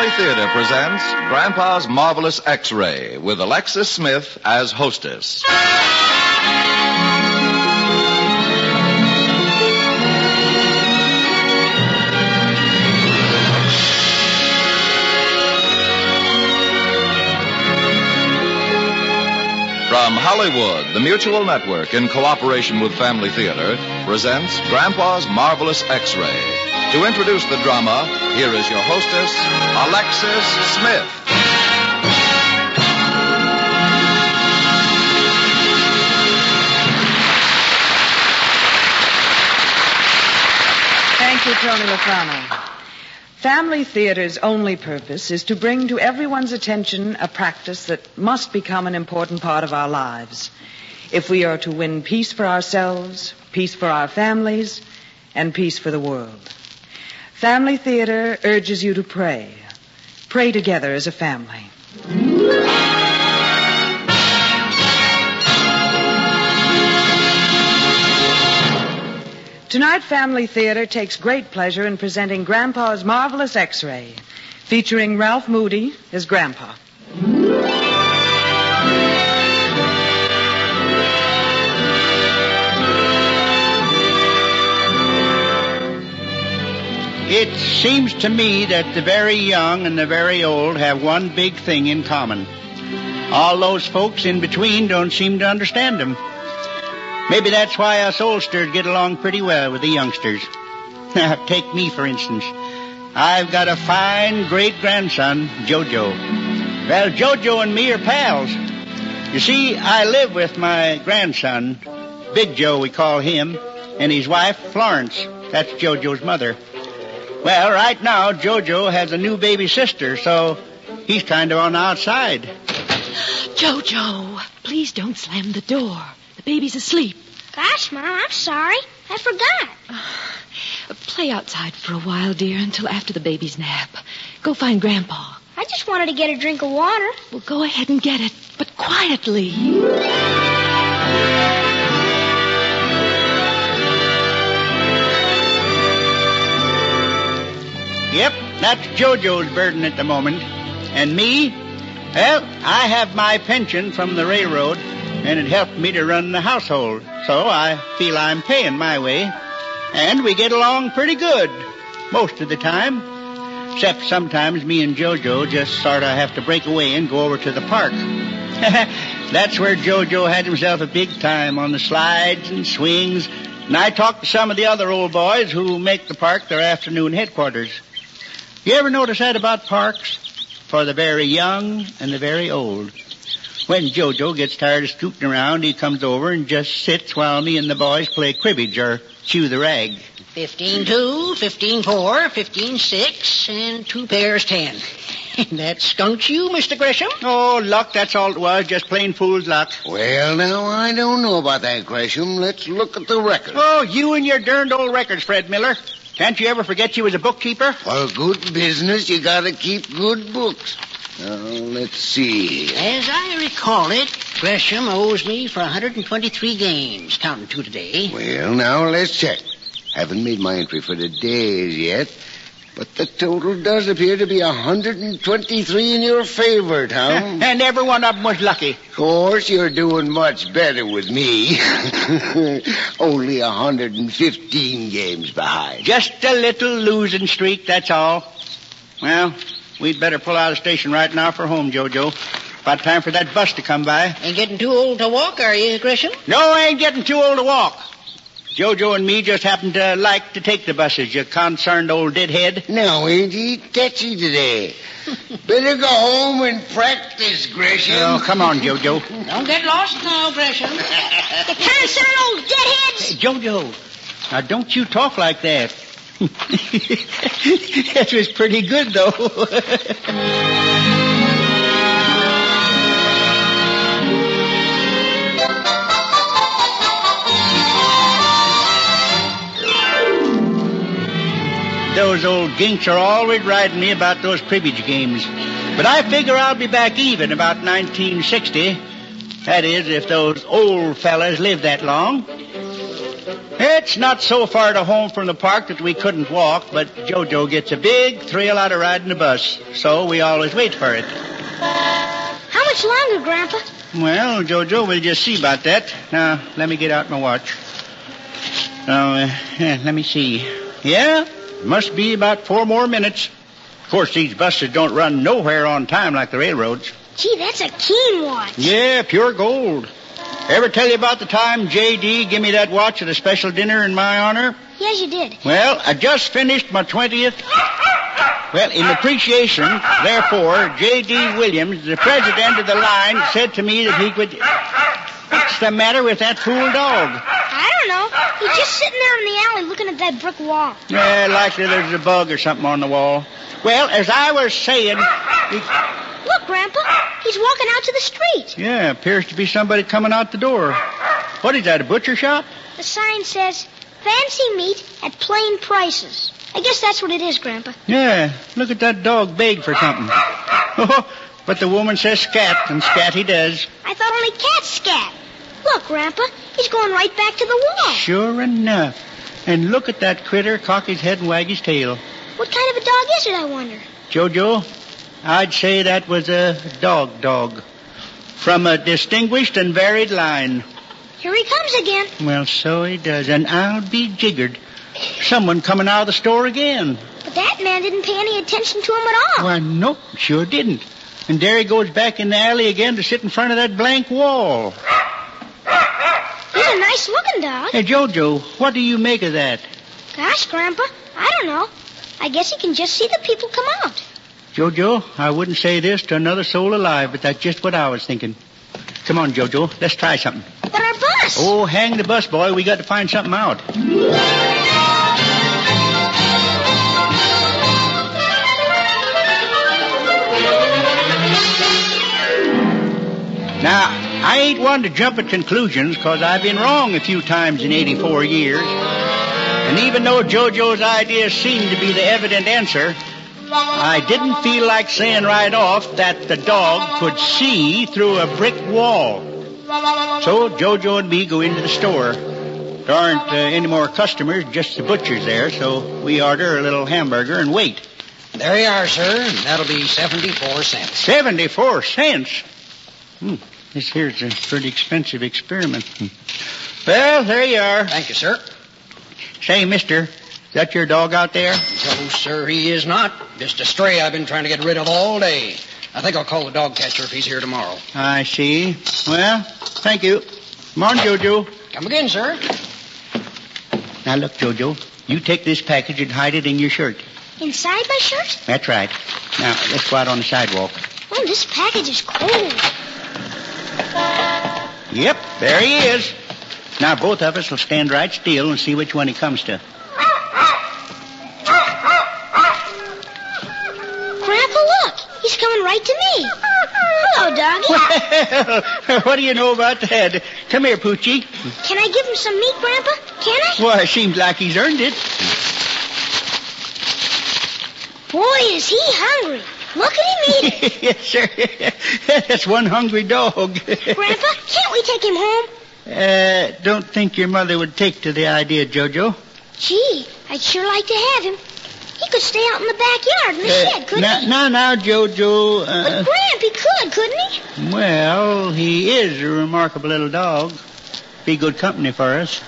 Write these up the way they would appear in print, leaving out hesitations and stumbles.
Family Theater presents Grandpa's Marvelous X-Ray with Alexis Smith as hostess. From Hollywood, the Mutual Network, in cooperation with Family Theater, presents Grandpa's Marvelous X-Ray. To introduce the drama, here is your hostess, Alexis Smith. Thank you, Tony Lofrano. Family Theater's only purpose is to bring to everyone's attention a practice that must become an important part of our lives if we are to win peace for ourselves, peace for our families, and peace for the world. Family Theater urges you to pray. Pray together as a family. Tonight, Family Theater takes great pleasure in presenting Grandpa's Marvelous X-Ray, featuring Ralph Moody as Grandpa. It seems to me that the very young and the very old have one big thing in common. All those folks in between don't seem to understand them. Maybe that's why us oldsters get along pretty well with the youngsters. Take me, for instance. I've got a fine great-grandson, Jojo. Well, Jojo and me are pals. You see, I live with my grandson, Big Joe we call him, and his wife, Florence. That's Jojo's mother. Well, right now, Jojo has a new baby sister, so he's kind of on the outside. Jojo, please don't slam the door. The baby's asleep. Gosh, Mom, I'm sorry. I forgot. Play outside for a while, dear, until after the baby's nap. Go find Grandpa. I just wanted to get a drink of water. Well, go ahead and get it, but quietly. Yep, that's Jojo's burden at the moment. And me? Well, I have my pension from the railroad, and it helped me to run the household. So I feel I'm paying my way. And we get along pretty good, most of the time. Except sometimes me and Jojo just sort of have to break away and go over to the park. That's where Jojo had himself a big time, on the slides and swings. And I talked to some of the other old boys who make the park their afternoon headquarters. You ever notice that about parks? For the very young and the very old. When Jojo gets tired of scooting around, he comes over and just sits while me and the boys play cribbage or chew the rag. 15-2, 15-4, 15-6, and 2 pairs 10. That skunks you, Mr. Gresham? Oh, luck, that's all it was, just plain fool's luck. Well, now, I don't know about that, Gresham. Let's look at the record. Oh, you and your darned old records, Fred Miller. Can't you ever forget you was a bookkeeper? For good business, you gotta keep good books. Now, let's see. As I recall it, Gresham owes me for 123 games, counting 2 today. Well, now, let's check. Haven't made my entry for the days yet, but the total does appear to be 123 in your favor, Tom. And every one of them was lucky. Of course, you're doing much better with me. Only 115 games behind. Just a little losing streak, that's all. Well, we'd better pull out of the station right now for home, Jojo. About time for that bus to come by. Ain't getting too old to walk, are you, Gresham? No, I ain't getting too old to walk. Jojo and me just happen to like to take the buses, you concerned old deadhead. Now, ain't he touchy today? Better go home and practice, Gresham. Oh, come on, Jojo. Don't get lost now, Gresham. The concerned old deadheads. Hey, Jojo, now don't you talk like that. That was pretty good, though. Those old ginks are always riding me about those cribbage games. But I figure I'll be back even about 1960. That is, if those old fellas live that long. It's not so far to home from the park that we couldn't walk, but JoJo gets a big thrill out of riding the bus, so we always wait for it. How much longer, Grandpa? Well, JoJo, we'll just see about that. Now, let me get out my watch. Let me see. Yeah, must be about 4 more minutes. Of course, these buses don't run nowhere on time like the railroads. Gee, that's a keen watch. Yeah, pure gold. Ever tell you about the time J.D. gave me that watch at a special dinner in my honor? Yes, you did. Well, I just finished my 20th. Well, in appreciation, therefore, J.D. Williams, the president of the line, said to me that he could... What's the matter with that fool dog? I don't know. He's just sitting there in the alley looking at that brick wall. Yeah, likely there's a bug or something on the wall. Well, as I was saying... Look, Grandpa. He's walking out to the street. Yeah, appears to be somebody coming out the door. What is that, a butcher shop? The sign says, fancy meat at plain prices. I guess that's what it is, Grandpa. Yeah, look at that dog beg for something. Oh, but the woman says scat, and scat he does. I thought only cats scat. Look, Grandpa, he's going right back to the wall. Sure enough. And look at that critter cock his head and wag his tail. What kind of a dog is it, I wonder? Jojo, I'd say that was a dog. From a distinguished and varied line. Here he comes again. Well, so he does, and I'll be jiggered. Someone coming out of the store again. But that man didn't pay any attention to him at all. Why, nope, sure didn't. And there he goes back in the alley again to sit in front of that blank wall. He's a nice-looking dog. Hey, Jojo, what do you make of that? Gosh, Grandpa, I don't know. I guess he can just see the people come out. Jojo, I wouldn't say this to another soul alive, but that's just what I was thinking. Come on, Jojo, let's try something. But our bus. Oh, hang the bus, boy. We got to find something out. Now, I ain't one to jump at conclusions, because I've been wrong a few times in 84 years. And even though JoJo's ideas seemed to be the evident answer, I didn't feel like saying right off that the dog could see through a brick wall. So JoJo and me go into the store. There aren't any more customers, just the butcher's there, so we order a little hamburger and wait. There you are, sir. That'll be 74 cents. 74 cents? This here's a pretty expensive experiment. Well, there you are. Thank you, sir. Say, mister, is that your dog out there? No, sir, he is not. Just a stray I've been trying to get rid of all day. I think I'll call the dog catcher if he's here tomorrow. I see. Well, thank you. Come on, Jojo. Come again, sir. Now, look, Jojo, you take this package and hide it in your shirt. Inside my shirt? That's right. Now, let's go out on the sidewalk. Oh, this package is cold. Yep, there he is. Now, both of us will stand right still and see which one he comes to. Grandpa, look. He's coming right to me. Hello, doggy. Well, what do you know about that? Come here, Poochie. Can I give him some meat, Grandpa? Can I? Why, it seems like he's earned it. Boy, is he hungry. Look at him eating. Yes, sir. That's one hungry dog. Grandpa, can't we take him home? Don't think your mother would take to the idea, Jojo. Gee, I'd sure like to have him. He could stay out in the backyard in the shed, couldn't he? Now, Jojo. But Gramp, he could, couldn't he? Well, he is a remarkable little dog. Be good company for us.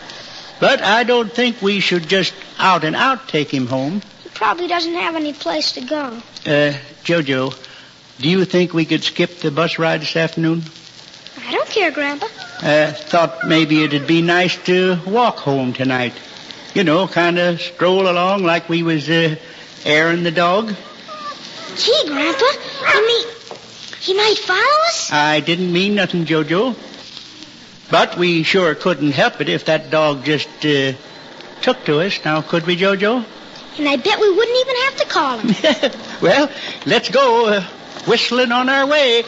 But I don't think we should just out and out take him home. He probably doesn't have any place to go. Jojo, do you think we could skip the bus ride this afternoon? I don't care, Grandpa. Thought maybe it'd be nice to walk home tonight. You know, kind of stroll along like we was airing the dog. Gee, Grandpa, you mean he might follow us? I didn't mean nothing, Jojo. But we sure couldn't help it if that dog just took to us. Now, could we, Jojo? And I bet we wouldn't even have to call him. Well, let's go whistling on our way.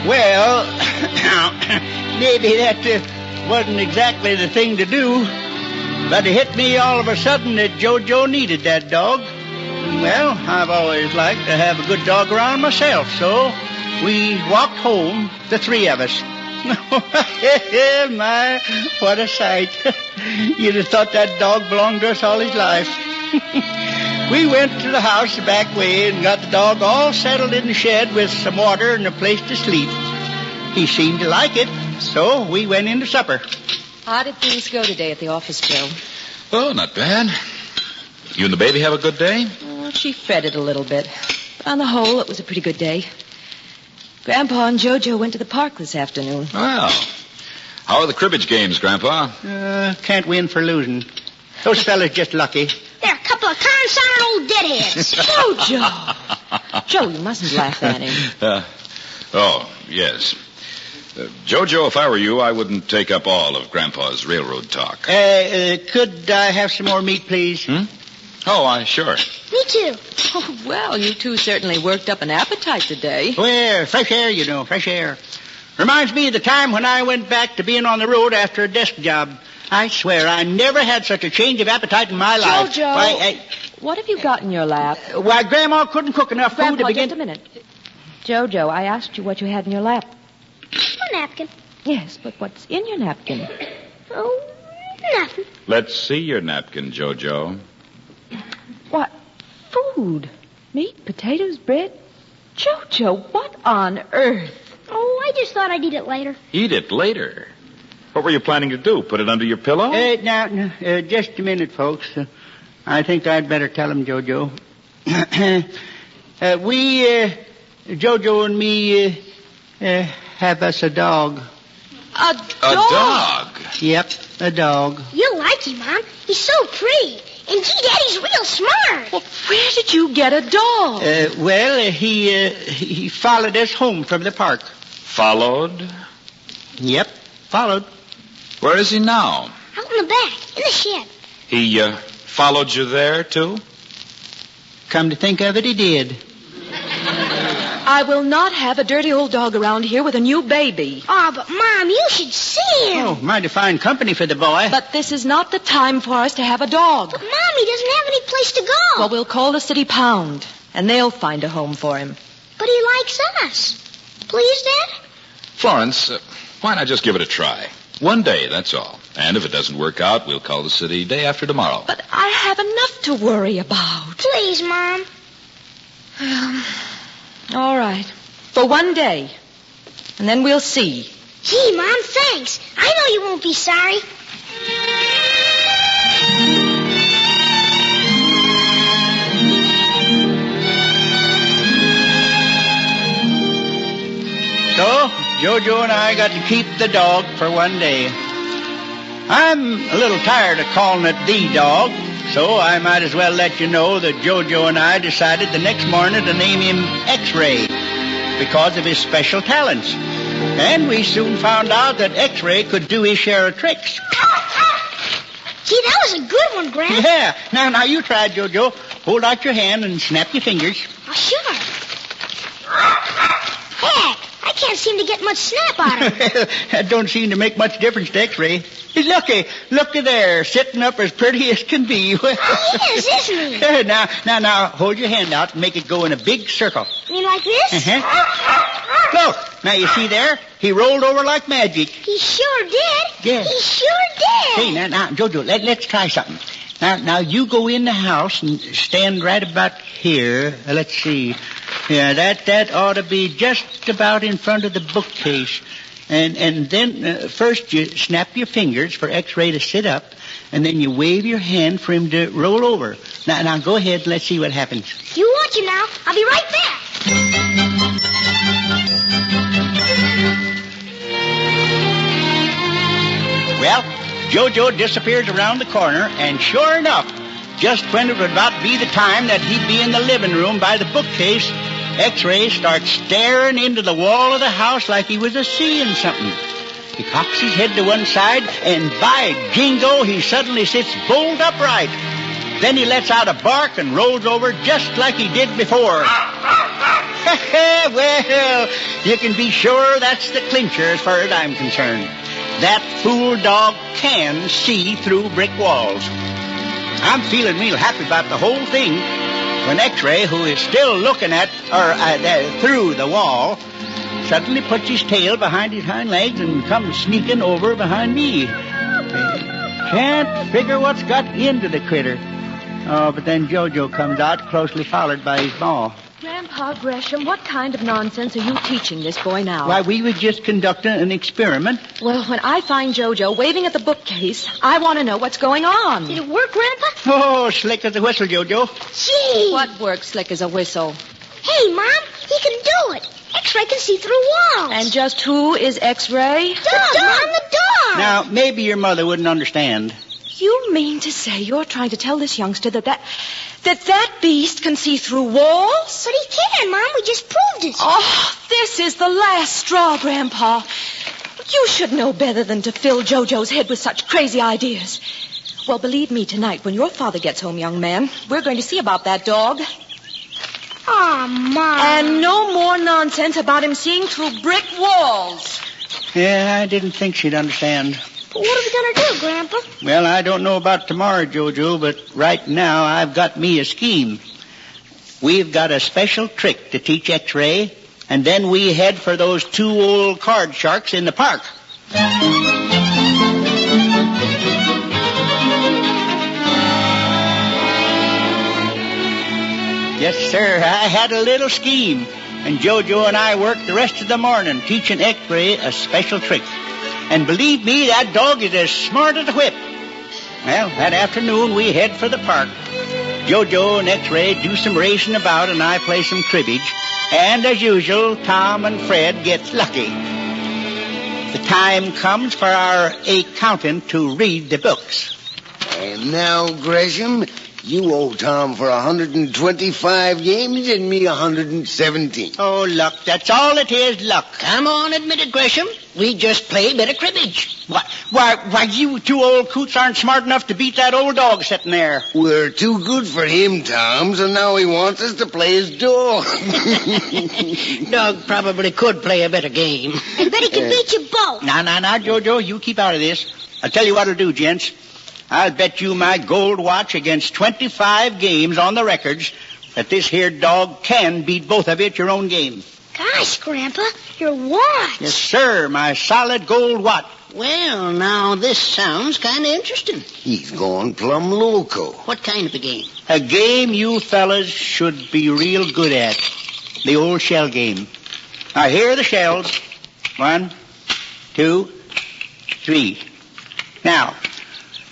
Well, maybe that wasn't exactly the thing to do. But it hit me all of a sudden that JoJo needed that dog. Well, I've always liked to have a good dog around myself, so we walked home, the three of us. My, what a sight. You'd have thought that dog belonged to us all his life. We went to the house the back way and got the dog all settled in the shed with some water and a place to sleep. He seemed to like it, so we went in to supper. How did things go today at the office, Joe? Oh, not bad. You and the baby have a good day? Oh, she fretted a little bit. But on the whole, it was a pretty good day. Grandpa and JoJo went to the park this afternoon. Well, how are the cribbage games, Grandpa? Can't win for losing. Those fellas just lucky. They're a couple of con-sounded old deadheads. JoJo! Joe, you mustn't laugh at him. Oh, yes. JoJo, if I were you, I wouldn't take up all of Grandpa's railroad talk. Could I have some more meat, please? Oh, sure. Me too. Oh, well, you two certainly worked up an appetite today. Well, fresh air, you know, fresh air. Reminds me of the time when I went back to being on the road after a desk job. I swear, I never had such a change of appetite in my life. JoJo, what have you got in your lap? Why, Grandma couldn't cook enough food Grandpa, to begin... just a minute. JoJo, I asked you what you had in your lap. A napkin. Yes, but what's in your napkin? Oh, nothing. Let's see your napkin, JoJo. What? Food. Meat, potatoes, bread. JoJo, what on earth? Oh, I just thought I'd eat it later. Eat it later. What were you planning to do? Put it under your pillow? Now, just a minute, folks. I think I'd better tell him, JoJo. JoJo and me, have us a dog. A dog? A dog? Yep, a dog. You'll like him, Mom. He's so pretty. And gee, Daddy's real smart. Well, where did you get a dog? He followed us home from the park. Followed? Yep, followed. Where is he now? Out in the back, in the shed. He, followed you there, too? Come to think of it, he did. I will not have a dirty old dog around here with a new baby. Oh, but Mom, you should see him. Oh, mighty fine company for the boy. But this is not the time for us to have a dog. But Mom, he doesn't have any place to go. Well, we'll call the city pound, and they'll find a home for him. But he likes us. Please, Dad? Florence, why not just give it a try? One day, that's all. And if it doesn't work out, we'll call the city day after tomorrow. But I have enough to worry about. Please, Mom. All right. For one day. And then we'll see. Gee, Mom, thanks. I know you won't be sorry. So, JoJo and I got to keep the dog for one day. I'm a little tired of calling it the dog, so I might as well let you know that JoJo and I decided the next morning to name him X-Ray because of his special talents. And we soon found out that X-Ray could do his share of tricks. Gee, that was a good one, Grandpa. Yeah. Now you try, JoJo. Hold out your hand and snap your fingers. Oh, sure. Heck, I can't seem to get much snap out of him. That don't seem to make much difference to X-Ray. Looky there, sitting up as pretty as can be. He is, isn't he? Now, hold your hand out and make it go in a big circle. You mean like this? Look, now you see there? He rolled over like magic. He sure did. Yeah. He sure did. Hey, now, JoJo, let's try something. Now, you go in the house and stand right about here. Let's see. Yeah, that ought to be just about in front of the bookcase. And then first you snap your fingers for X-Ray to sit up, and then you wave your hand for him to roll over. Now go ahead and let's see what happens. You watch him now. I'll be right back. Well, JoJo disappears around the corner, and sure enough, just when it would about be the time that he'd be in the living room by the bookcase, X-Ray starts staring into the wall of the house like he was a-seeing something. He cocks his head to one side, and by jingo, he suddenly sits bolt upright. Then he lets out a bark and rolls over just like he did before. Well, you can be sure that's the clincher as far as I'm concerned. that fool dog can see through brick walls. I'm feeling real happy about the whole thing when X-Ray, who is still looking at through the wall, suddenly puts his tail behind his hind legs and comes sneaking over behind me. Can't figure what's got into the critter. Oh, but then Jojo comes out, closely followed by his ma. Grandpa Gresham, what kind of nonsense are you teaching this boy now? Why, we were just conducting an experiment. Well, when I find Jojo waving at the bookcase, I want to know what's going on. Did it work, Grandpa? Oh, slick as a whistle, Jojo. Gee. What works slick as a whistle? Hey, Mom, he can do it. X-Ray can see through walls. And just who is X-Ray? The dog, Mom, the dog. Now, maybe your mother wouldn't understand. You mean to say you're trying to tell this youngster that beast can see through walls? But he can, Mom. We just proved it. Oh, this is the last straw, Grandpa. You should know better than to fill Jojo's head with such crazy ideas. Well, believe me, tonight, when your father gets home, young man, we're going to see about that dog. Oh, Mom. And no more nonsense about him seeing through brick walls. Yeah, I didn't think she'd understand. But what are we going to do, Grandpa? Well, I don't know about tomorrow, Jojo, but right now I've got me a scheme. We've got a special trick to teach X-Ray, and then we head for those 2 old card sharks in the park. Yes, sir, I had a little scheme, and Jojo and I worked the rest of the morning teaching X-Ray a special trick. And believe me, that dog is as smart as a whip. Well, that afternoon we head for the park. Jojo and X-Ray do some racing about, and I play some cribbage. And as usual, Tom and Fred gets lucky. The time comes for our accountant to read the books. And now, Gresham, you owe Tom for 125 games and me 117. Oh, luck. That's all it is, luck. Come on, admit it, Gresham. We just play a bit of cribbage. Why, you 2 old coots aren't smart enough to beat that old dog sitting there. We're too good for him, Tom, so now he wants us to play his dog. Doug probably could play a better game. I bet he can beat you both. Now, Jojo, you keep out of this. I'll tell you what I'll do, gents. I'll bet you my gold watch against 25 games on the records that this here dog can beat both of you at your own game. Gosh, Grandpa, your watch. Yes, sir, my solid gold watch. Well, now, this sounds kind of interesting. He's gone plumb loco. What kind of a game? A game you fellas should be real good at. The old shell game. Now, here are the shells. 1, 2, 3. Now,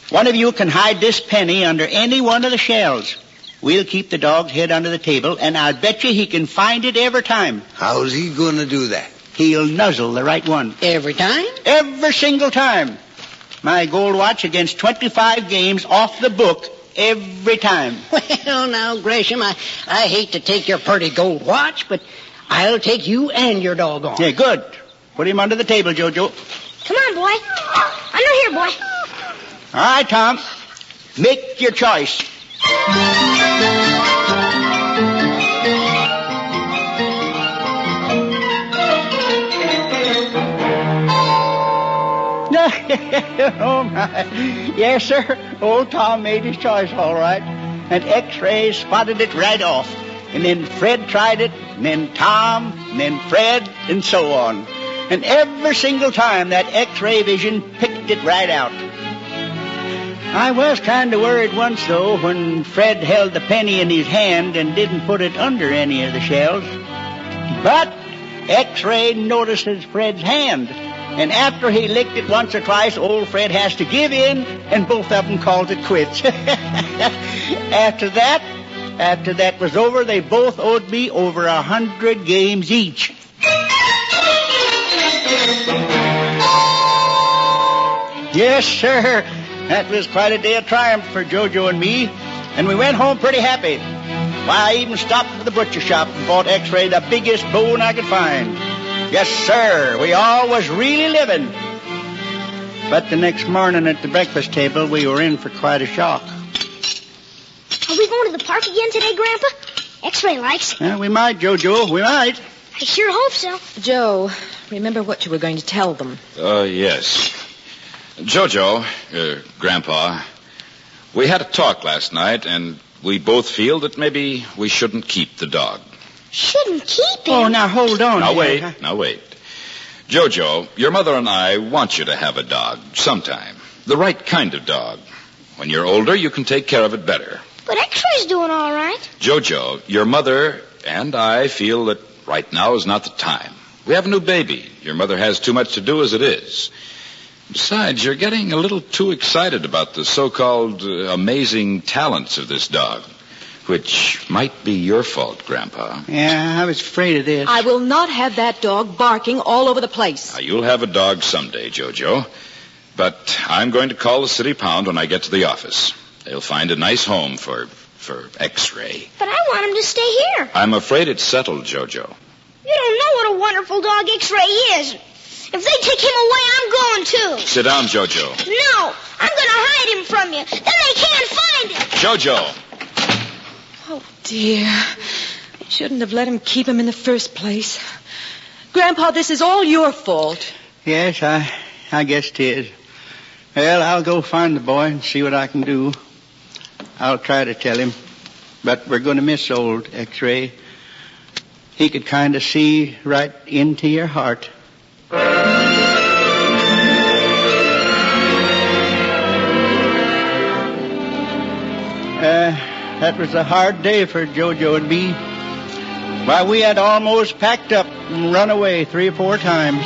one of you can hide this penny under any one of the shells. We'll keep the dog's head under the table, and I'll bet you he can find it every time. How's he going to do that? He'll nuzzle the right one. Every time? Every single time. My gold watch against 25 games off the book every time. Well, now, Gresham, I hate to take your pretty gold watch, but I'll take you and your dog on. Yeah, good. Put him under the table, Jojo. Come on, boy. Under here, boy. All right, Tom. Make your choice. Oh, my. Yes, sir. Old Tom made his choice all right. And X-Ray spotted it right off. And then Fred tried it, and then Tom, and then Fred, and so on. And every single time that X-ray vision picked it right out. I was kind of worried once, though, when Fred held the penny in his hand and didn't put it under any of the shells. But X-Ray notices Fred's hand. And after he licked it once or twice, old Fred has to give in, and both of them calls it quits. After that was over, they both owed me over 100 games each. Yes, sir. That was quite a day of triumph for Jojo and me, and we went home pretty happy. Why, I even stopped at the butcher shop and bought X-Ray the biggest bone I could find. Yes, sir, we all was really living. But the next morning at the breakfast table, we were in for quite a shock. Are we going to the park again today, Grandpa? X-Ray likes. Well, we might, Jojo, we might. I sure hope so. Joe, remember what you were going to tell them. Yes. Jojo, Grandpa, we had a talk last night, and we both feel that maybe we shouldn't keep the dog. Shouldn't keep him? Oh, now hold on. Now here. wait. Jojo, your mother and I want you to have a dog sometime. The right kind of dog. When you're older, you can take care of it better. But X-Ray's doing all right. Jojo, your mother and I feel that right now is not the time. We have a new baby. Your mother has too much to do as it is. Besides, you're getting a little too excited about the so-called amazing talents of this dog, which might be your fault, Grandpa. Yeah, I was afraid of this. I will not have that dog barking all over the place. Now, you'll have a dog someday, Jojo. But I'm going to call the city pound when I get to the office. They'll find a nice home for X-Ray. But I want him to stay here. I'm afraid it's settled, Jojo. You don't know what a wonderful dog X-Ray is. If they take him away, I'm going to. Sit down, Jojo. No, I'm going to hide him from you. Then they can't find him. Jojo! Oh, dear. I shouldn't have let him keep him in the first place. Grandpa, this is all your fault. Yes, I guess it is. Well, I'll go find the boy and see what I can do. I'll try to tell him. But we're going to miss old X-Ray. He could kind of see right into your heart. That was a hard day for Jojo and me. Why, we had almost packed up and run away 3 or 4 times.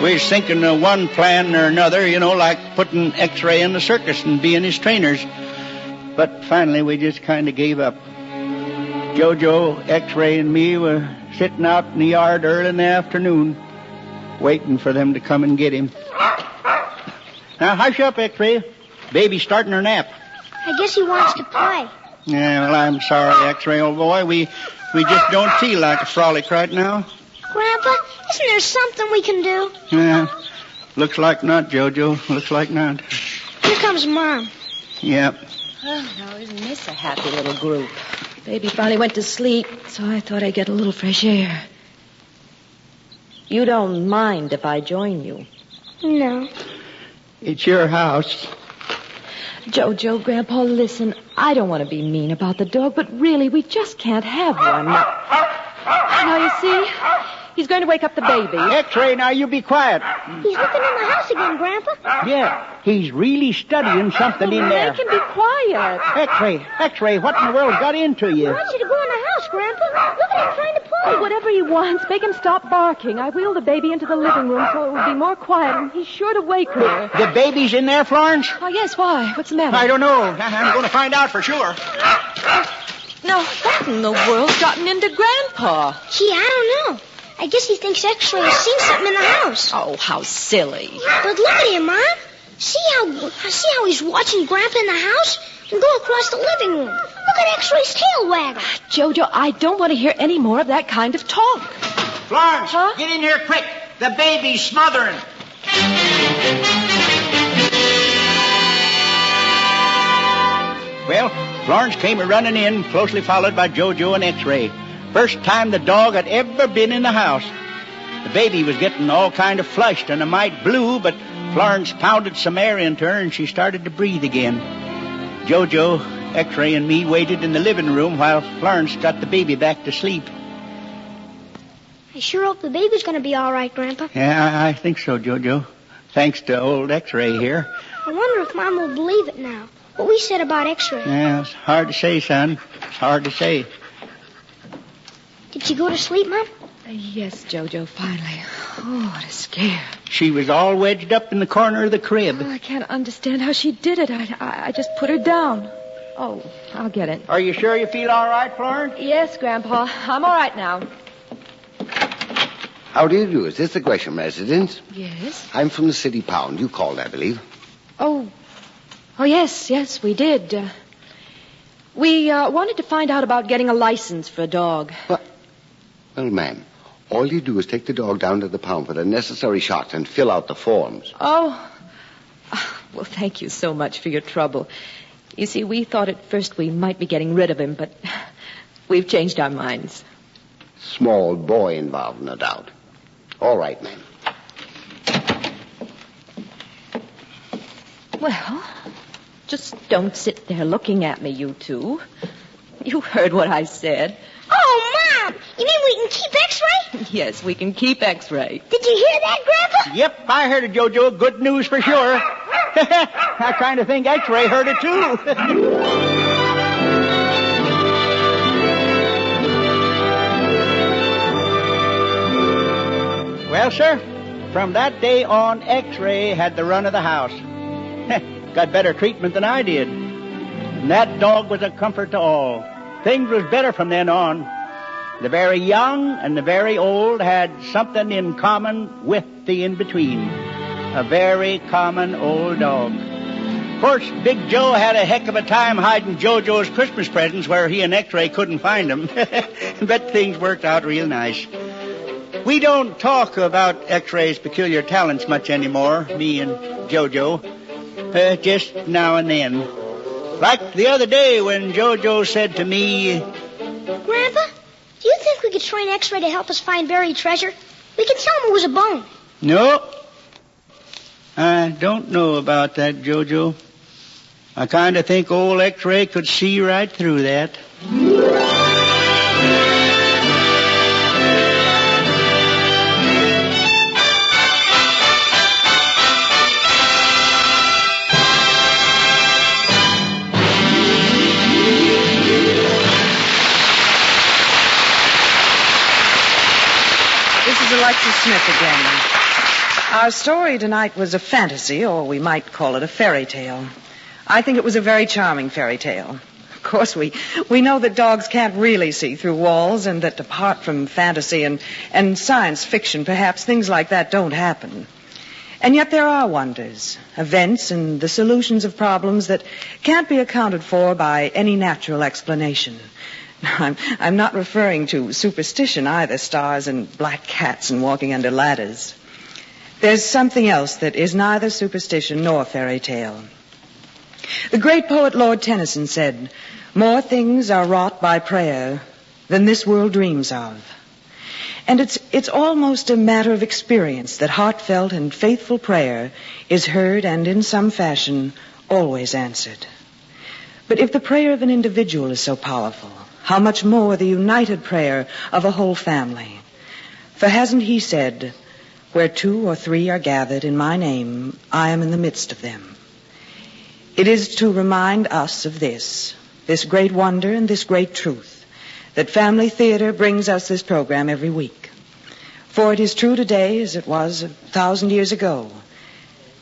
We was thinking of one plan or another, like putting X-Ray in the circus and being his trainers. But finally we just kind of gave up. Jojo, X-Ray, and me were sitting out in the yard early in the afternoon, waiting for them to come and get him. Now, hush up, X-Ray. Baby's starting her nap. I guess he wants to play. Yeah, well, I'm sorry, X-Ray, old boy. We just don't feel like a frolic right now. Grandpa, isn't there something we can do? Yeah, looks like not, Jojo. Looks like not. Here comes Mom. Yep. Oh, now isn't this a happy little group? Baby finally went to sleep, so I thought I'd get a little fresh air. You don't mind if I join you? No. It's your house. Jojo, Grandpa, listen. I don't want to be mean about the dog, but really, we just can't have one. Now, you see, he's going to wake up the baby. X-Ray, now you be quiet. He's looking in the house again, Grandpa. Yeah, he's really studying something in there. Make him be quiet. X-Ray, what in the world got into you? I want you to go in the house, Grandpa. Look at him trying to play. Oh, whatever he wants, make him stop barking. I wheeled the baby into the living room so it would be more quiet, and he's sure to wake her. The baby's in there, Florence? Oh, yes, why? What's the matter? I don't know. I'm going to find out for sure. Now, what in the world's gotten into Grandpa? Gee, I don't know. I guess he thinks X-Ray has seen something in the house. Oh, how silly. But look at him, Mom. See how he's watching Grandpa in the house and go across the living room. Look at X-Ray's tail wagging. Jojo, I don't want to hear any more of that kind of talk. Florence, Huh? get in here quick. The baby's smothering. Well, Florence came running in, closely followed by Jojo and X-Ray. First time the dog had ever been in the house. The baby was getting all kind of flushed and a mite blue, but Florence pounded some air into her and she started to breathe again. Jojo, X-Ray, and me waited in the living room while Florence got the baby back to sleep. I sure hope the baby's going to be all right, Grandpa. Yeah, I think so, Jojo. Thanks to old X-Ray here. I wonder if Mom will believe it now. What we said about X-Ray. Yeah, it's hard to say, son. It's hard to say. Did she go to sleep, Mom? Yes, Jojo, finally. Oh, what a scare. She was all wedged up in the corner of the crib. Oh, I can't understand how she did it. I just put her down. Oh, I'll get it. Are you sure you feel all right, Florence? Yes, Grandpa. I'm all right now. How do you do? Is this the Gresham residence? Yes? I'm from the city pound. You called, I believe. Oh, yes, we did. We wanted to find out about getting a license for a dog. Well, ma'am, all you do is take the dog down to the pound for the necessary shots and fill out the forms. Oh, well, thank you so much for your trouble. You see, we thought at first we might be getting rid of him, but we've changed our minds. Small boy involved, no doubt. All right, ma'am. Well, just don't sit there looking at me, you two. You heard what I said. Oh, Mom! You mean we can keep X-ray? Yes, we can keep X-ray. Did you hear that, Grandpa? Yep, I heard it, Jojo. Good news for sure. I kind of think X-ray heard it, too. Well, sir, from that day on, X-ray had the run of the house. Got better treatment than I did. And that dog was a comfort to all. Things was better from then on. The very young and the very old had something in common with the in-between. A very common old dog. Of course, Big Joe had a heck of a time hiding JoJo's Christmas presents where he and X-ray couldn't find them. But things worked out real nice. We don't talk about X-ray's peculiar talents much anymore, me and JoJo. Just now and then. Like the other day when JoJo said to me, Grandpa, do you think we could train X-ray to help us find buried treasure? We could tell him it was a bone. No, I don't know about that, JoJo. I kind of think old X-ray could see right through that. Alexis Smith again. Our story tonight was a fantasy, or we might call it a fairy tale. I think it was a very charming fairy tale. Of course, we know that dogs can't really see through walls, and that apart from fantasy and science fiction, perhaps things like that don't happen. And yet there are wonders, events, and the solutions of problems that can't be accounted for by any natural explanation. I'm not referring to superstition either, stars and black cats and walking under ladders. There's something else that is neither superstition nor fairy tale. The great poet Lord Tennyson said, "More things are wrought by prayer than this world dreams of." And it's almost a matter of experience that heartfelt and faithful prayer is heard and in some fashion always answered. But if the prayer of an individual is so powerful, how much more the united prayer of a whole family? For hasn't he said, "Where 2 or 3 are gathered in my name, I am in the midst of them"? It is to remind us of this great wonder and this great truth, that Family Theater brings us this program every week. For it is true today, as it was 1,000 years ago,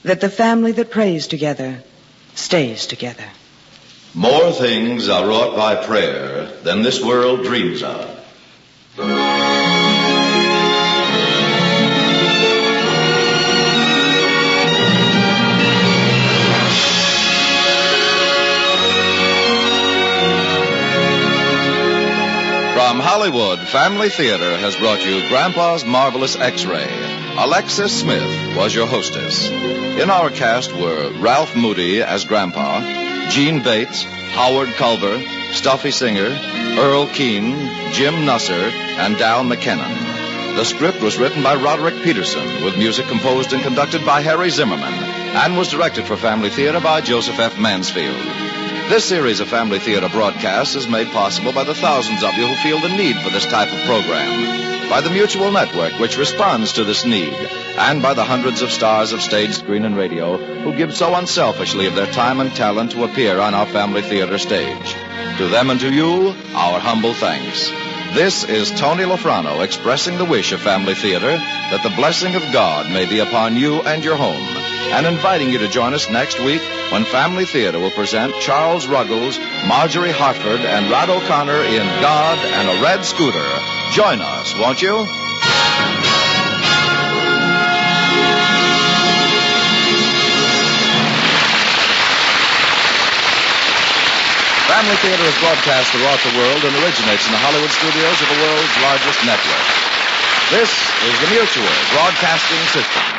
that the family that prays together stays together. More things are wrought by prayer than this world dreams of. From Hollywood, Family Theater has brought you Grandpa's Marvelous X-Ray. Alexis Smith was your hostess. In our cast were Ralph Moody as Grandpa, Gene Bates, Howard Culver, Stuffy Singer, Earl Keane, Jim Nusser, and Dal McKennon. The script was written by Roderick Peterson, with music composed and conducted by Harry Zimmerman, and was directed for Family Theater by Joseph F. Mansfield. This series of Family Theater broadcasts is made possible by the thousands of you who feel the need for this type of program, by the Mutual Network, which responds to this need, and by the hundreds of stars of stage, screen, and radio who give so unselfishly of their time and talent to appear on our Family Theater stage. To them and to you, our humble thanks. This is Tony Lofrano expressing the wish of Family Theater that the blessing of God may be upon you and your home, and inviting you to join us next week when Family Theater will present Charles Ruggles, Marjorie Hartford, and Rod O'Connor in God and a Red Scooter. Join us, won't you? Family Theater is broadcast throughout the world and originates in the Hollywood studios of the world's largest network. This is the Mutual Broadcasting System.